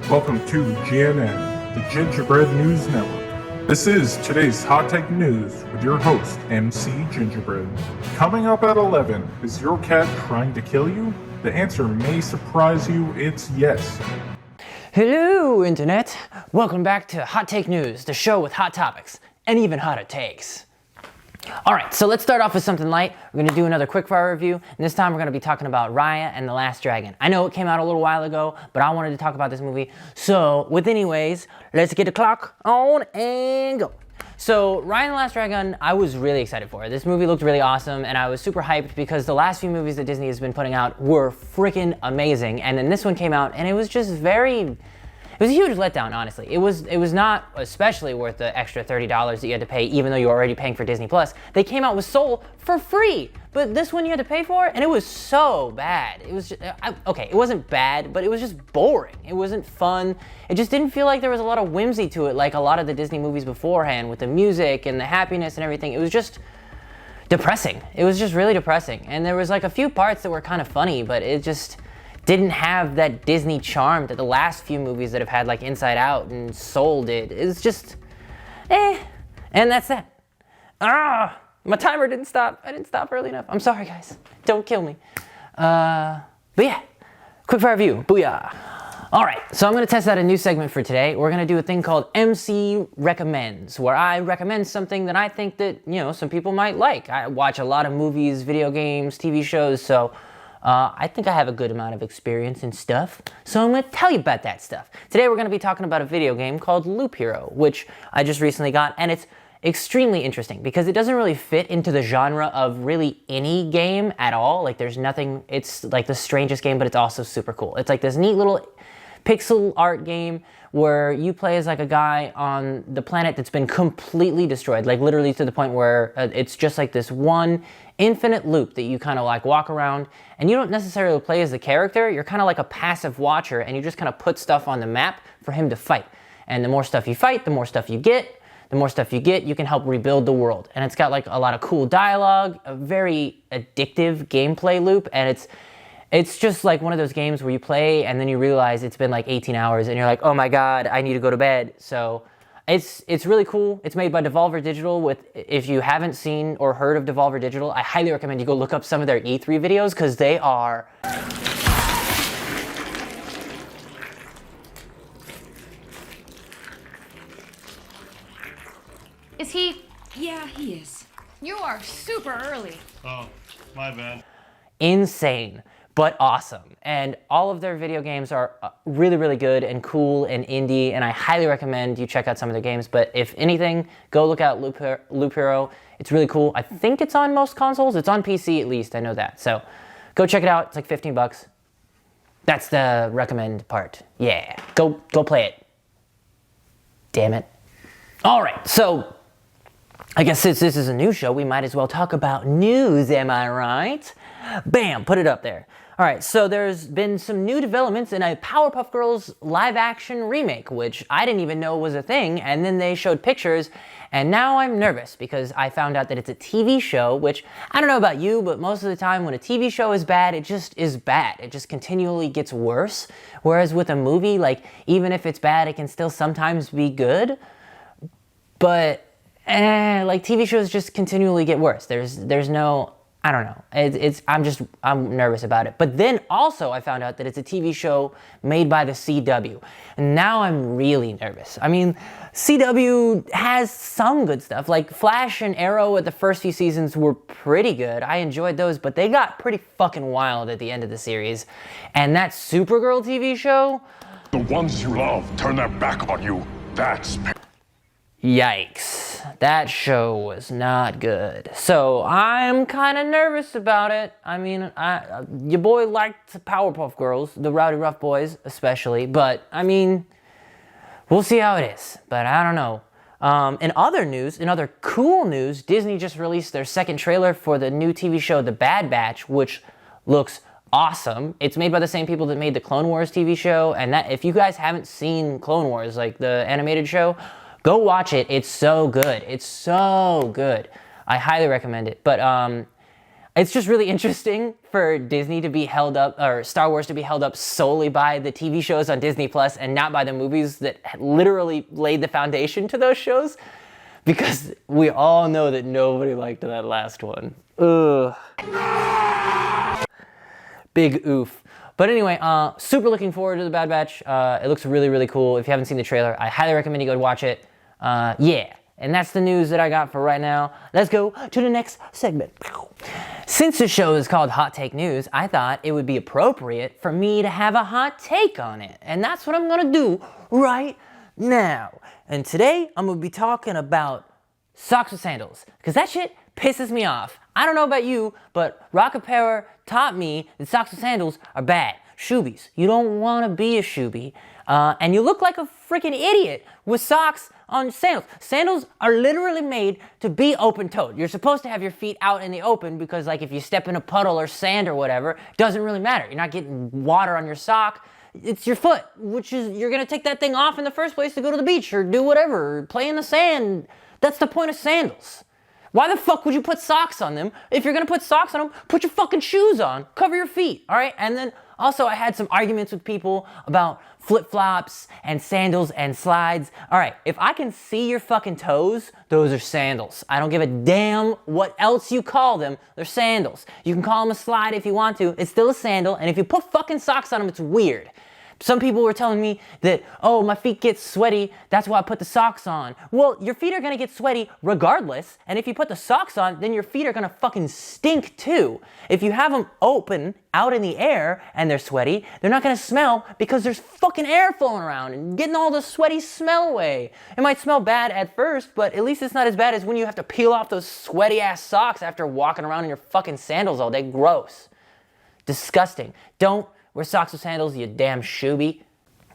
Welcome to GNN, the Gingerbread News Network. This is today's Hot Take News with your host, MC Gingerbread. Coming up at 11, is your cat trying to kill you? The answer may surprise you, it's yes. Hello, Internet! Welcome back to Hot Take News, the show with hot topics, and even hotter takes. Alright, so let's start off with something light. We're going to do another quickfire review, and this time we're going to be talking about Raya and the Last Dragon. I know it came out a little while ago, but I wanted to talk about this movie. So, with anyways, let's get the clock on and go. So, Raya and the Last Dragon, I was really excited for. This movie looked really awesome, and I was super hyped because the last few movies that Disney has been putting out were freaking amazing. And then this one came out, and it was just it was a huge letdown, honestly. It was not especially worth the extra $30 that you had to pay, even though you were already paying for Disney Plus. They came out with Soul for free, but this one you had to pay for, and it was so bad. It was just, okay, it wasn't bad, but it was just boring. It wasn't fun. It just didn't feel like there was a lot of whimsy to it, like a lot of the Disney movies beforehand, with the music and the happiness and everything. It was just depressing. It was just really depressing. And there was like a few parts that were kind of funny, but it just didn't have that Disney charm that the last few movies that have had, like Inside Out and Soul did. It's just, and that's that. My timer didn't stop. I didn't stop early enough. I'm sorry, guys. Don't kill me. But yeah, quickfire review. Booyah. All right, so I'm gonna test out a new segment for today. We're gonna do a thing called MC Recommends, where I recommend something that I think that, some people might like. I watch a lot of movies, video games, TV shows, so I think I have a good amount of experience and stuff, so I'm going to tell you about that stuff. Today we're going to be talking about a video game called Loop Hero, which I just recently got, and it's extremely interesting because it doesn't really fit into the genre of really any game at all. Like, there's nothing, it's like the strangest game, but it's also super cool. It's like this neat little pixel art game where you play as like a guy on the planet that's been completely destroyed, like literally to the point where it's just like this one infinite loop that you kind of like walk around, and you don't necessarily play as the character. You're kind of like a passive watcher, and you just kind of put stuff on the map for him to fight. And the more stuff you fight, the more stuff you get. The more stuff you get, you can help rebuild the world. And it's got like a lot of cool dialogue, a very addictive gameplay loop, and it's just like one of those games where you play and then you realize it's been like 18 hours and you're like, oh my god, I need to go to bed. So it's really cool. It's made by Devolver Digital. If you haven't seen or heard of Devolver Digital, I highly recommend you go look up some of their E3 videos because they are... Is he? Yeah, he is. You are super early. Oh, my bad. insane, but awesome. And all of their video games are really, really good and cool and indie, and I highly recommend you check out some of their games. But if anything, go look out Loop Hero. It's really cool. I think it's on most consoles. It's on PC at least, I know that. So go check it out. It's like 15 bucks. That's the recommend part. Yeah, go play it. Damn it. All right, so I guess since this is a news show, we might as well talk about news, am I right? Bam, put it up there. All right, so there's been some new developments in a Powerpuff Girls live-action remake, which I didn't even know was a thing, and then they showed pictures, and now I'm nervous because I found out that it's a TV show, which I don't know about you, but most of the time when a TV show is bad, it just is bad. It just continually gets worse, whereas with a movie, like, even if it's bad, it can still sometimes be good, but like TV shows just continually get worse. There's no, I don't know. I'm nervous about it. But then also I found out that it's a TV show made by the CW. And now I'm really nervous. I mean, CW has some good stuff. Like Flash and Arrow at the first few seasons were pretty good. I enjoyed those, but they got pretty fucking wild at the end of the series. And that Supergirl TV show, the ones you love turn their back on you. That's... Yikes. That show was not good. So I'm kind of nervous about it. I mean, your boy liked Powerpuff Girls, the Rowdy Rough Boys especially, but I mean, we'll see how it is. But I don't know. In other cool news, Disney just released their second trailer for the new TV show The Bad Batch, which looks awesome. It's made by the same people that made the Clone Wars TV show, and that if you guys haven't seen Clone Wars, like the animated show, go watch it. It's so good. It's so good. I highly recommend it. But It's just really interesting for Disney to be held up, or Star Wars to be held up solely by the TV shows on Disney Plus and not by the movies that literally laid the foundation to those shows. Because we all know that nobody liked that last one. Ugh. Big oof. But anyway, super looking forward to The Bad Batch. It looks really, really cool. If you haven't seen the trailer, I highly recommend you go watch it. Yeah. And that's the news that I got for right now. Let's go to the next segment. Since the show is called Hot Take News, I thought it would be appropriate for me to have a hot take on it. And that's what I'm gonna do right now. And today, I'm gonna be talking about socks with sandals. Because that shit pisses me off. I don't know about you, but Rocket Power taught me that socks with sandals are bad. Shoobies. You don't wanna be a shoobie. And you look like a freaking idiot with socks on sandals. Sandals are literally made to be open-toed. You're supposed to have your feet out in the open because, like, if you step in a puddle or sand or whatever, it doesn't really matter. You're not getting water on your sock. It's your foot, which is, you're gonna take that thing off in the first place to go to the beach or do whatever, or play in the sand. That's the point of sandals. Why the fuck would you put socks on them? If you're gonna put socks on them, put your fucking shoes on. Cover your feet, all right? And then also I had some arguments with people about flip-flops and sandals and slides. All right, if I can see your fucking toes, those are sandals. I don't give a damn what else you call them. They're sandals. You can call them a slide if you want to. It's still a sandal, and if you put fucking socks on them, it's weird. Some people were telling me that, oh, my feet get sweaty, that's why I put the socks on. Well, your feet are gonna get sweaty regardless, and if you put the socks on, then your feet are gonna fucking stink too. If you have them open, out in the air, and they're sweaty, they're not gonna smell because there's fucking air flowing around and getting all the sweaty smell away. It might smell bad at first, but at least it's not as bad as when you have to peel off those sweaty ass socks after walking around in your fucking sandals all day. Gross. Disgusting. Don't wear socks with sandals, you damn shoobie.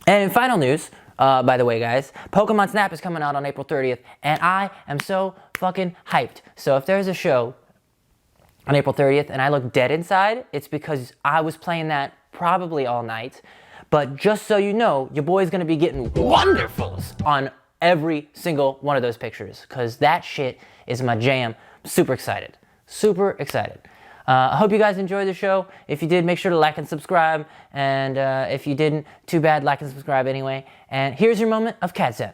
And in final news, by the way, guys, Pokemon Snap is coming out on April 30th, and I am so fucking hyped. So if there's a show on April 30th and I look dead inside, it's because I was playing that probably all night. But just so you know, your boy's gonna be getting wonderfuls on every single one of those pictures, because that shit is my jam. I'm super excited. Super excited. I hope you guys enjoyed the show. If you did, make sure to like and subscribe. And if you didn't, too bad, like and subscribe anyway. And here's your moment of Cat Zen.